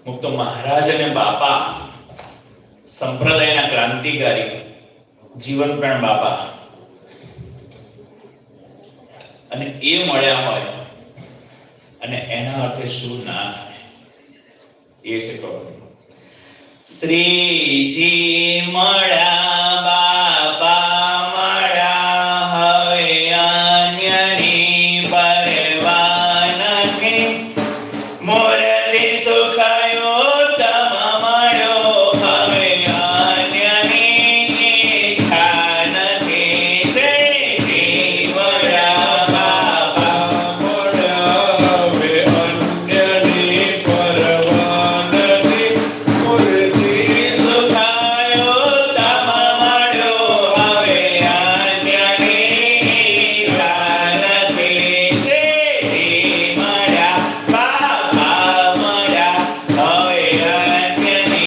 મુક્ત મહારાજ અને બાપા, સંપ્રદાયના ક્રાંતિકારી, જીવનપ્રાણ બાપા, અને એ મળ્યા હોય અને એના અર્થે શું ના થાય એ છે ખબર. શ્રીજી મળ્યા